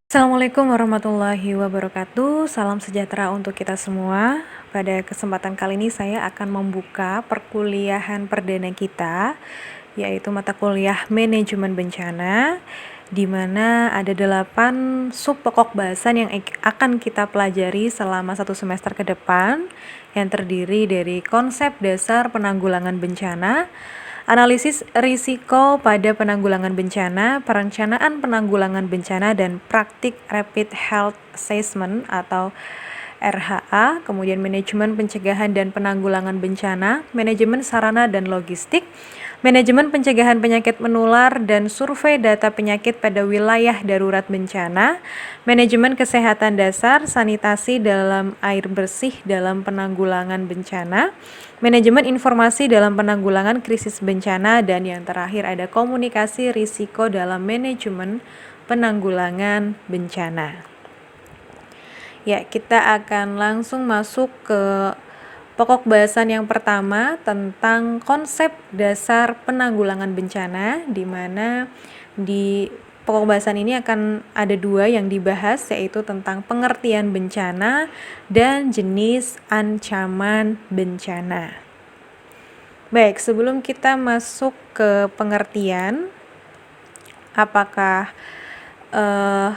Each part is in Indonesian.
Assalamualaikum warahmatullahi wabarakatuh. Salam sejahtera untuk kita semua. Pada kesempatan kali ini saya akan membuka perkuliahan perdana kita, yaitu mata kuliah manajemen bencana, di mana ada 8 sub pokok bahasan yang akan kita pelajari selama 1 semester ke depan, yang terdiri dari konsep dasar penanggulangan bencana, analisis risiko pada penanggulangan bencana, perencanaan penanggulangan bencana, dan praktik Rapid Health Assessment atau RHA, kemudian manajemen pencegahan dan penanggulangan bencana, manajemen sarana dan logistik, manajemen pencegahan penyakit menular dan survei data penyakit pada wilayah darurat bencana, manajemen kesehatan dasar, sanitasi dalam air bersih dalam penanggulangan bencana, manajemen informasi dalam penanggulangan krisis bencana, dan yang terakhir ada komunikasi risiko dalam manajemen penanggulangan bencana. Ya, kita akan langsung masuk ke pokok bahasan yang pertama tentang konsep dasar penanggulangan bencana, di mana di pokok bahasan ini akan ada 2 yang dibahas, yaitu tentang pengertian bencana dan jenis ancaman bencana. Baik, sebelum kita masuk ke pengertian, apakah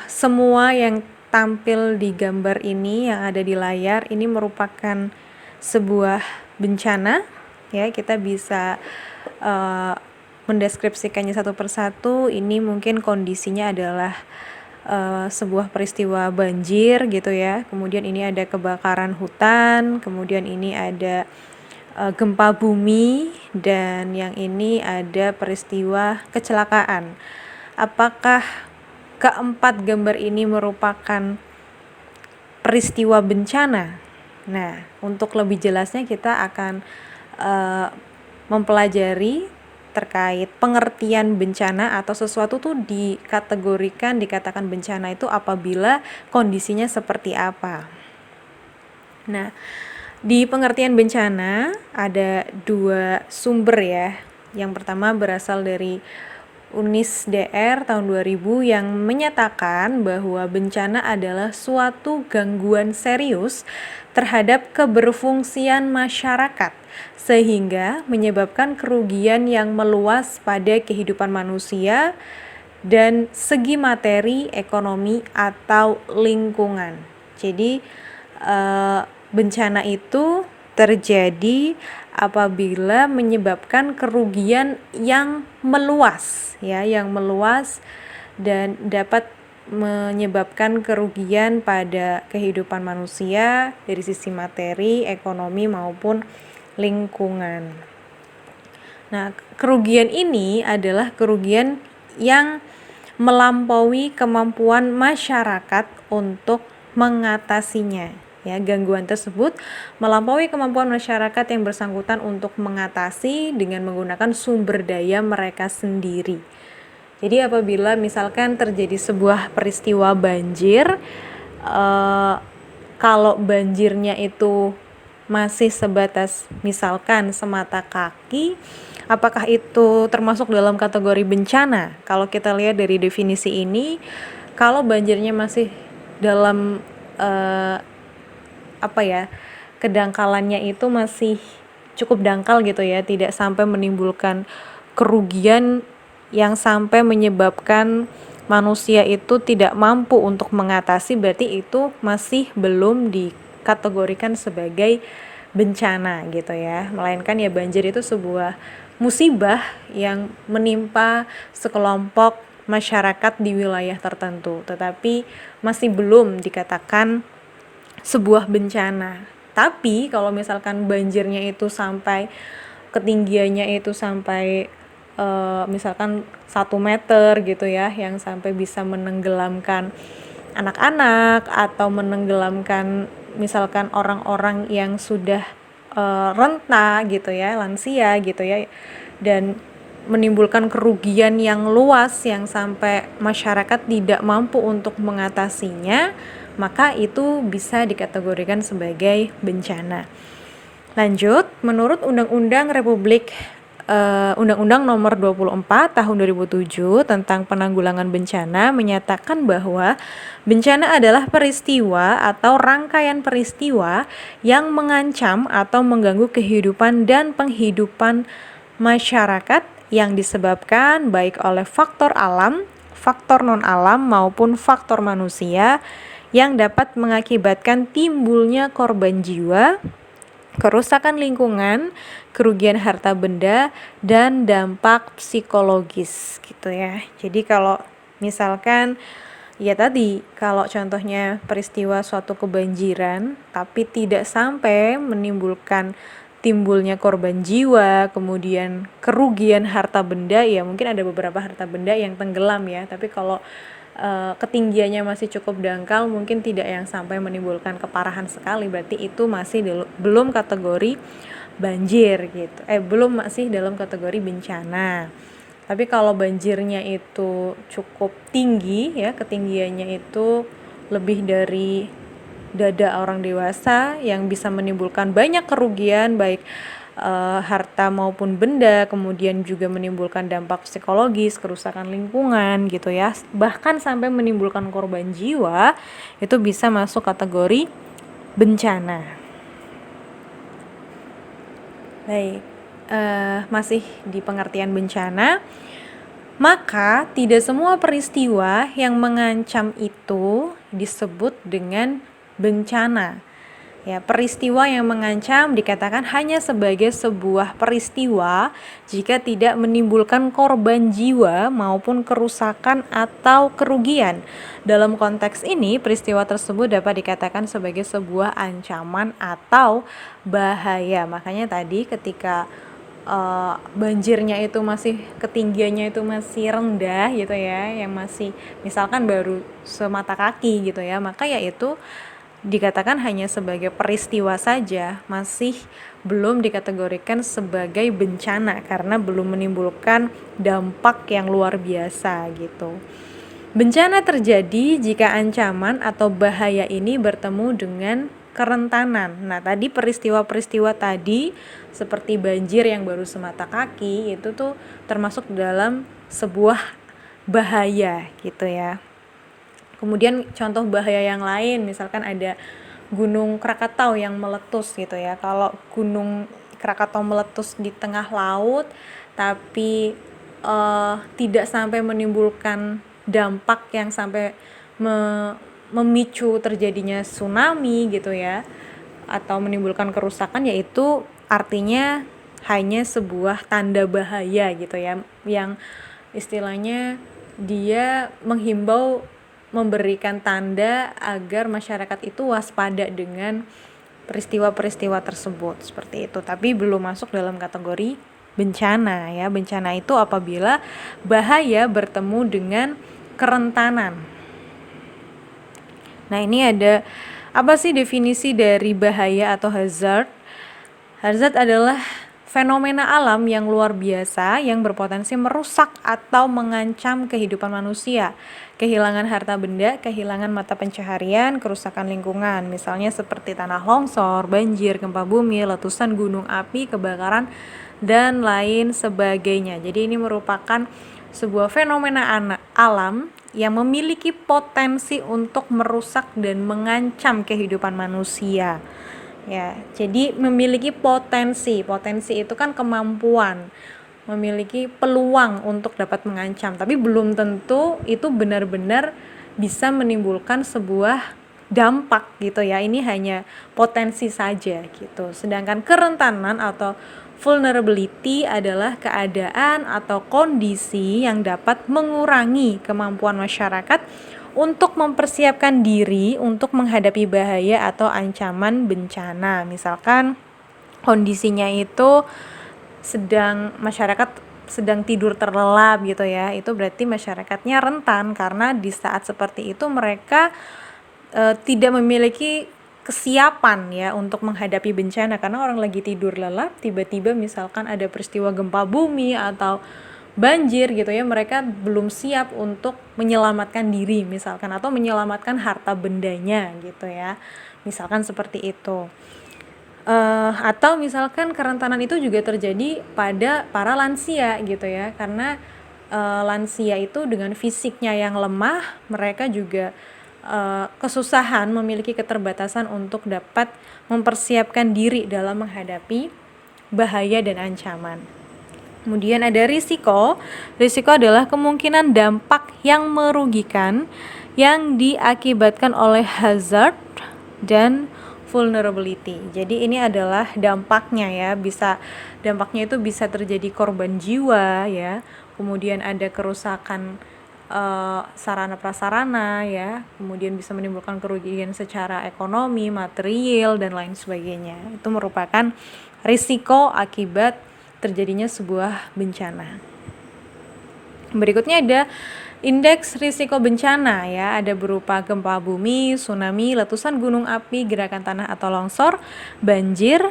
semua yang tampil di gambar ini yang ada di layar ini merupakan sebuah bencana? Ya, kita bisa mendeskripsikannya satu persatu. Ini mungkin kondisinya adalah sebuah peristiwa banjir gitu ya. Kemudian ini ada kebakaran hutan, kemudian ini ada gempa bumi, dan yang ini ada peristiwa kecelakaan. Apakah keempat gambar ini merupakan peristiwa bencana? Nah, untuk lebih jelasnya kita akan mempelajari terkait pengertian bencana, atau sesuatu tuh dikatakan bencana itu apabila kondisinya seperti apa. Nah, di pengertian bencana ada 2 sumber ya. Yang pertama berasal dari UNIS-DR tahun 2000 yang menyatakan bahwa bencana adalah suatu gangguan serius terhadap keberfungsian masyarakat sehingga menyebabkan kerugian yang meluas pada kehidupan manusia dan segi materi, ekonomi, atau lingkungan. Jadi bencana itu terjadi apabila menyebabkan kerugian yang meluas dan dapat menyebabkan kerugian pada kehidupan manusia dari sisi materi, ekonomi, maupun lingkungan. Nah, kerugian ini adalah kerugian yang melampaui kemampuan masyarakat untuk mengatasinya. Ya, gangguan tersebut melampaui kemampuan masyarakat yang bersangkutan untuk mengatasi dengan menggunakan sumber daya mereka sendiri. Jadi apabila misalkan terjadi sebuah peristiwa banjir, kalau banjirnya itu masih sebatas misalkan semata kaki, apakah itu termasuk dalam kategori bencana? Kalau kita lihat dari definisi ini, kalau banjirnya masih dalam kedangkalannya itu masih cukup dangkal gitu ya, tidak sampai menimbulkan kerugian yang sampai menyebabkan manusia itu tidak mampu untuk mengatasi, berarti itu masih belum dikategorikan sebagai bencana gitu ya. Melainkan ya banjir itu sebuah musibah yang menimpa sekelompok masyarakat di wilayah tertentu, tetapi masih belum dikatakan sebuah bencana. Tapi kalau misalkan banjirnya itu sampai ketinggiannya itu sampai misalkan 1 meter gitu ya, yang sampai bisa menenggelamkan anak-anak atau menenggelamkan misalkan orang-orang yang sudah renta gitu ya, lansia gitu ya, dan menimbulkan kerugian yang luas yang sampai masyarakat tidak mampu untuk mengatasinya, maka itu bisa dikategorikan sebagai bencana. Lanjut, menurut Undang-Undang Republik Undang-Undang Nomor 24 Tahun 2007 tentang Penanggulangan Bencana menyatakan bahwa bencana adalah peristiwa atau rangkaian peristiwa yang mengancam atau mengganggu kehidupan dan penghidupan masyarakat yang disebabkan baik oleh faktor alam, faktor non-alam maupun faktor manusia yang dapat mengakibatkan timbulnya korban jiwa, kerusakan lingkungan, kerugian harta benda, dan dampak psikologis gitu ya. Jadi kalau misalkan ya tadi, kalau contohnya peristiwa suatu kebanjiran tapi tidak sampai menimbulkan timbulnya korban jiwa, kemudian kerugian harta benda, ya mungkin ada beberapa harta benda yang tenggelam ya, tapi kalau ketinggiannya masih cukup dangkal, mungkin tidak yang sampai menimbulkan keparahan sekali, berarti itu masih belum kategori banjir gitu. Belum, masih dalam kategori bencana. Tapi kalau banjirnya itu cukup tinggi ya, ketinggiannya itu lebih dari dada orang dewasa yang bisa menimbulkan banyak kerugian baik harta maupun benda, kemudian juga menimbulkan dampak psikologis, kerusakan lingkungan gitu ya, bahkan sampai menimbulkan korban jiwa, itu bisa masuk kategori bencana. Baik, masih di pengertian bencana, maka tidak semua peristiwa yang mengancam itu disebut dengan bencana. Ya, peristiwa yang mengancam dikatakan hanya sebagai sebuah peristiwa jika tidak menimbulkan korban jiwa maupun kerusakan atau kerugian. Dalam konteks ini, peristiwa tersebut dapat dikatakan sebagai sebuah ancaman atau bahaya. Makanya tadi ketika banjirnya itu masih, ketinggiannya itu masih rendah gitu ya, yang masih misalkan baru semata kaki gitu ya, maka yaitu dikatakan hanya sebagai peristiwa saja, masih belum dikategorikan sebagai bencana karena belum menimbulkan dampak yang luar biasa gitu. Bencana terjadi jika ancaman atau bahaya ini bertemu dengan kerentanan. Nah, tadi peristiwa-peristiwa tadi seperti banjir yang baru semata kaki itu tuh termasuk dalam sebuah bahaya gitu ya. Kemudian contoh bahaya yang lain, misalkan ada Gunung Krakatau yang meletus gitu ya. Kalau Gunung Krakatau meletus di tengah laut tapi tidak sampai menimbulkan dampak yang sampai memicu terjadinya tsunami gitu ya, atau menimbulkan kerusakan, yaitu artinya hanya sebuah tanda bahaya gitu ya, yang istilahnya dia menghimbau, memberikan tanda agar masyarakat itu waspada dengan peristiwa-peristiwa tersebut seperti itu, tapi belum masuk dalam kategori bencana ya. Bencana itu apabila bahaya bertemu dengan kerentanan. Nah, ini ada apa sih definisi dari bahaya atau hazard? Hazard adalah fenomena alam yang luar biasa yang berpotensi merusak atau mengancam kehidupan manusia, kehilangan harta benda, kehilangan mata pencaharian, kerusakan lingkungan, misalnya seperti tanah longsor, banjir, gempa bumi, letusan gunung api, kebakaran, dan lain sebagainya. Jadi ini merupakan sebuah fenomena alam yang memiliki potensi untuk merusak dan mengancam kehidupan manusia. Ya, jadi memiliki potensi itu kan kemampuan, memiliki peluang untuk dapat mengancam, tapi belum tentu itu benar-benar bisa menimbulkan sebuah dampak gitu ya. Ini hanya potensi saja gitu. Sedangkan kerentanan atau vulnerability adalah keadaan atau kondisi yang dapat mengurangi kemampuan masyarakat untuk mempersiapkan diri untuk menghadapi bahaya atau ancaman bencana. Misalkan kondisinya itu masyarakat sedang tidur terlelap gitu ya, itu berarti masyarakatnya rentan karena di saat seperti itu mereka tidak memiliki kesiapan ya untuk menghadapi bencana, karena orang lagi tidur lelap tiba-tiba misalkan ada peristiwa gempa bumi atau banjir gitu ya, mereka belum siap untuk menyelamatkan diri misalkan, atau menyelamatkan harta bendanya gitu ya, misalkan seperti itu. Atau misalkan kerentanan itu juga terjadi pada para lansia gitu ya, karena lansia itu dengan fisiknya yang lemah, mereka juga kesusahan, memiliki keterbatasan untuk dapat mempersiapkan diri dalam menghadapi bahaya dan ancaman. Kemudian ada risiko. Risiko adalah kemungkinan dampak yang merugikan yang diakibatkan oleh hazard dan vulnerability. Jadi ini adalah dampaknya ya, dampaknya itu bisa terjadi korban jiwa ya. Kemudian ada kerusakan sarana prasarana ya, kemudian bisa menimbulkan kerugian secara ekonomi, material dan lain sebagainya. Itu merupakan risiko akibat terjadinya sebuah bencana. Berikutnya ada indeks risiko bencana ya, ada berupa gempa bumi, tsunami, letusan gunung api, gerakan tanah atau longsor, banjir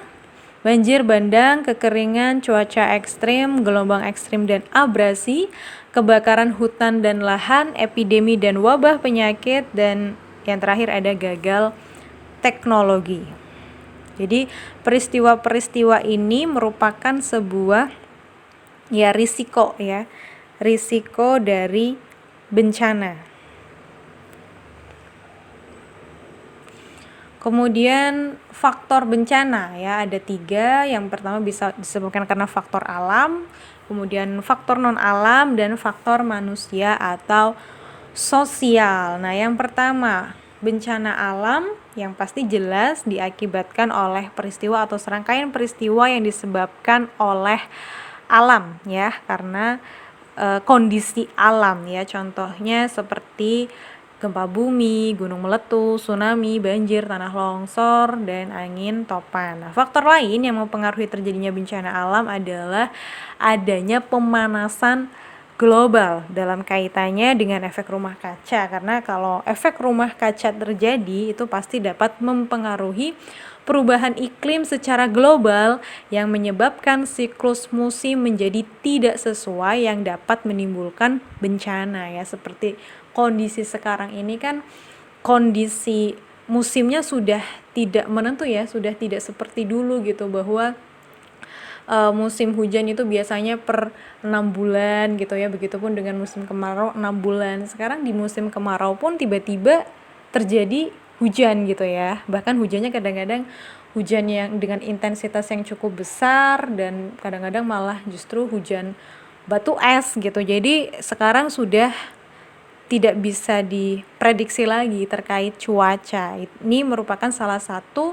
bandang, kekeringan, cuaca ekstrim, gelombang ekstrim dan abrasi, kebakaran hutan dan lahan, epidemi dan wabah penyakit, dan yang terakhir ada gagal teknologi. Jadi peristiwa-peristiwa ini merupakan sebuah risiko dari bencana. Kemudian faktor bencana ya, ada 3. Yang pertama bisa disebutkan karena faktor alam, kemudian faktor non alam, dan faktor manusia atau sosial. Nah, yang pertama, bencana alam yang pasti jelas diakibatkan oleh peristiwa atau serangkaian peristiwa yang disebabkan oleh alam ya, karena kondisi alam ya, contohnya seperti gempa bumi, gunung meletus, tsunami, banjir, tanah longsor, dan angin topan. Nah, faktor lain yang mempengaruhi terjadinya bencana alam adalah adanya pemanasan global dalam kaitannya dengan efek rumah kaca, karena kalau efek rumah kaca terjadi itu pasti dapat mempengaruhi perubahan iklim secara global yang menyebabkan siklus musim menjadi tidak sesuai yang dapat menimbulkan bencana ya, seperti kondisi sekarang ini kan kondisi musimnya sudah tidak menentu ya, sudah tidak seperti dulu gitu, bahwa musim hujan itu biasanya per 6 bulan gitu ya, begitupun dengan musim kemarau 6 bulan. Sekarang di musim kemarau pun tiba-tiba terjadi hujan gitu ya, bahkan hujannya kadang-kadang hujan yang dengan intensitas yang cukup besar, dan kadang-kadang malah justru hujan batu es gitu. Jadi sekarang sudah tidak bisa diprediksi lagi terkait cuaca. Ini merupakan salah satu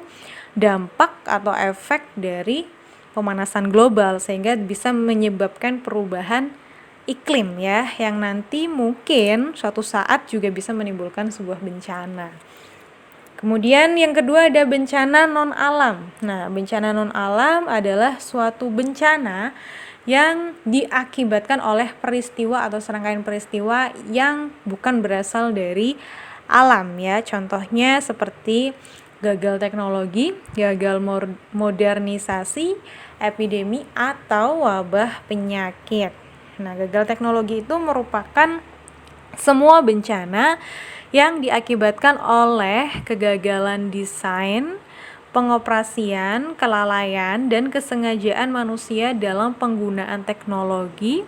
dampak atau efek dari pemanasan global, sehingga bisa menyebabkan perubahan iklim ya, yang nanti mungkin suatu saat juga bisa menimbulkan sebuah bencana. Kemudian yang kedua ada bencana non alam. Nah, bencana non alam adalah suatu bencana yang diakibatkan oleh peristiwa atau serangkaian peristiwa yang bukan berasal dari alam ya. Contohnya seperti gagal teknologi, gagal modernisasi, epidemi, atau wabah penyakit. Nah, gagal teknologi itu merupakan semua bencana yang diakibatkan oleh kegagalan desain, pengoperasian, kelalaian, dan kesengajaan manusia dalam penggunaan teknologi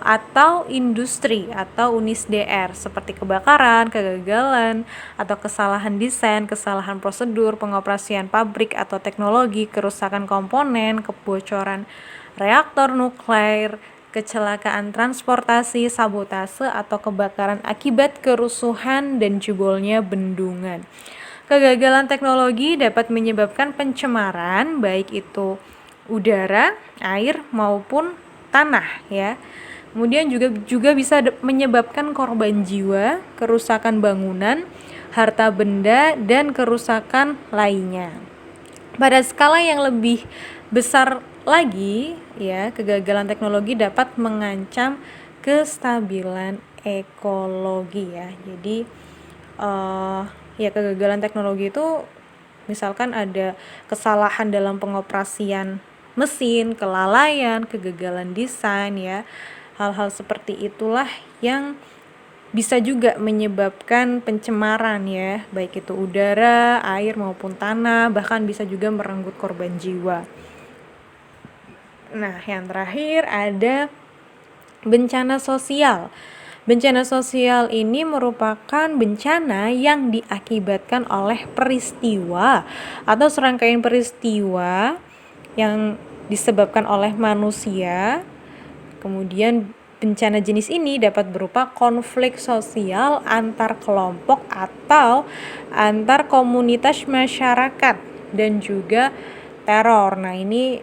atau industri atau UNISDR, seperti kebakaran, kegagalan, atau kesalahan desain, kesalahan prosedur, pengoperasian pabrik atau teknologi, kerusakan komponen, kebocoran reaktor nuklir, kecelakaan transportasi, sabotase, atau kebakaran akibat kerusuhan dan jebolnya bendungan. Kegagalan teknologi dapat menyebabkan pencemaran baik itu udara, air maupun tanah ya. Kemudian juga bisa menyebabkan korban jiwa, kerusakan bangunan, harta benda, dan kerusakan lainnya. Pada skala yang lebih besar lagi ya, kegagalan teknologi dapat mengancam kestabilan ekologi ya. Jadi ya, kegagalan teknologi itu misalkan ada kesalahan dalam pengoperasian mesin, kelalaian, kegagalan desain ya. Hal-hal seperti itulah yang bisa juga menyebabkan pencemaran ya, baik itu udara, air maupun tanah, bahkan bisa juga merenggut korban jiwa. Nah, yang terakhir ada bencana sosial. Bencana sosial ini merupakan bencana yang diakibatkan oleh peristiwa atau serangkaian peristiwa yang disebabkan oleh manusia. Kemudian bencana jenis ini dapat berupa konflik sosial antar kelompok atau antar komunitas masyarakat dan juga teror. Nah, ini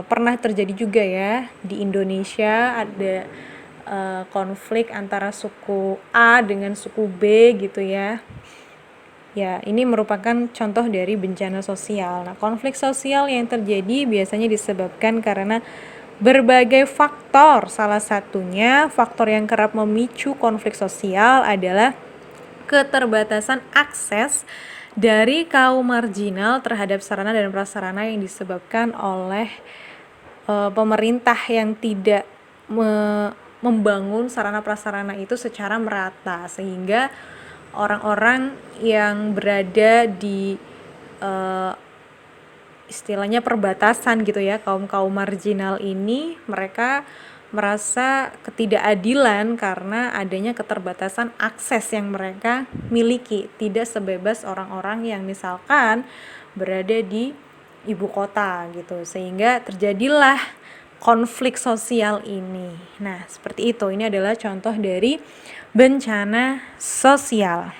pernah terjadi juga ya di Indonesia, ada konflik antara suku A dengan suku B gitu ya. Ya, ini merupakan contoh dari bencana sosial. Nah, konflik sosial yang terjadi biasanya disebabkan karena berbagai faktor. Salah satunya faktor yang kerap memicu konflik sosial adalah keterbatasan akses dari kaum marginal terhadap sarana dan prasarana yang disebabkan oleh pemerintah yang tidak membangun sarana prasarana itu secara merata, sehingga orang-orang yang berada di istilahnya perbatasan gitu ya, kaum marginal ini mereka merasa ketidakadilan karena adanya keterbatasan akses yang mereka miliki, tidak sebebas orang-orang yang misalkan berada di ibu kota gitu, sehingga terjadilah konflik sosial ini. Nah, seperti itu. Ini adalah contoh dari bencana sosial.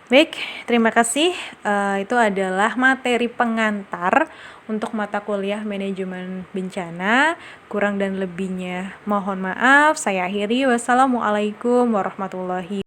Baik, terima kasih. Itu adalah materi pengantar untuk mata kuliah manajemen bencana. Kurang dan lebihnya mohon maaf. Saya akhiri. Wassalamualaikum warahmatullahi wabarakatuh.